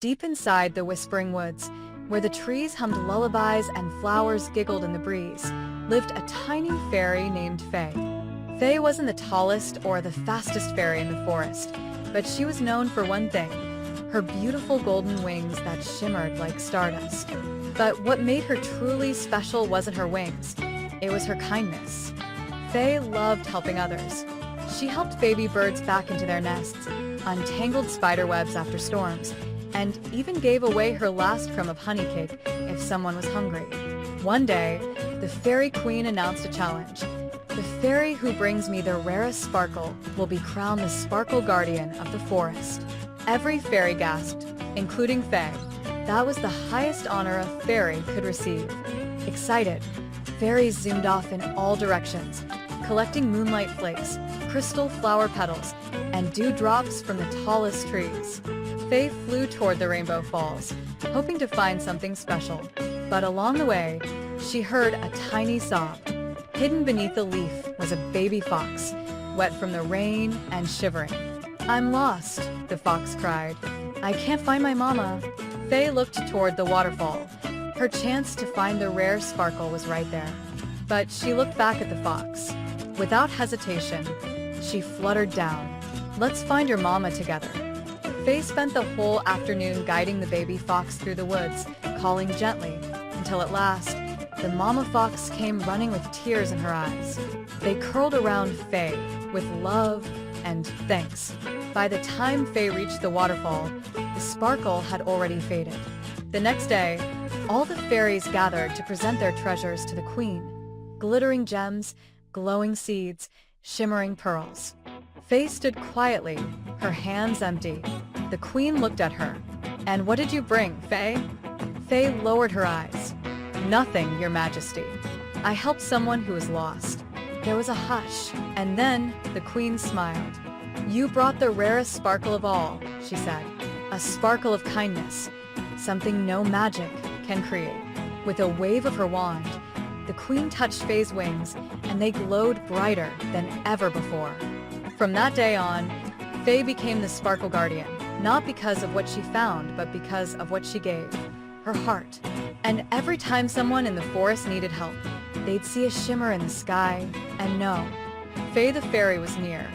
Deep inside the whispering woods, where the trees hummed lullabies and flowers giggled in the breeze, lived a tiny fairy named Faye. Faye wasn't the tallest or the fastest fairy in the forest, but she was known for one thing: her beautiful golden wings that shimmered like stardust. But what made her truly special wasn't her wings, it was her kindness. Faye loved helping others. She helped baby birds back into their nests, untangled spider webs after storms, and even gave away her last crumb of honey cake if someone was hungry. One day, the Fairy Queen announced a challenge. The fairy who brings me the rarest sparkle will be crowned the Sparkle Guardian of the forest. Every fairy gasped, including Faye. That was the highest honor a fairy could receive. Excited, fairies zoomed off in all directions, collecting moonlight flakes, crystal flower petals, and dewdrops from the tallest trees. Faye flew toward the Rainbow Falls, hoping to find something special. But along the way, she heard a tiny sob. Hidden beneath a leaf was a baby fox, wet from the rain and shivering. "I'm lost," the fox cried. "I can't find my mama." Faye looked toward the waterfall. Her chance to find the rare sparkle was right there. But she looked back at the fox. Without hesitation, she fluttered down. "Let's find your mama together." Faye spent the whole afternoon guiding the baby fox through the woods, calling gently, until at last, the mama fox came running with tears in her eyes. They curled around Faye with love and thanks. By the time Faye reached the waterfall, the sparkle had already faded. The next day, all the fairies gathered to present their treasures to the queen. Glittering gems, glowing seeds, shimmering pearls. Faye stood quietly, her hands empty. The queen looked at her. "And what did you bring, Faye?" Faye lowered her eyes. "Nothing, Your Majesty. I helped someone who was lost." There was a hush, and then the queen smiled. "You brought the rarest sparkle of all," she said. "A sparkle of kindness, something no magic can create." With a wave of her wand, the queen touched Faye's wings, and they glowed brighter than ever before. From that day on, Faye became the Sparkle Guardian, not because of what she found, but because of what she gave, her heart. And every time someone in the forest needed help, they'd see a shimmer in the sky and know Faye the fairy was near.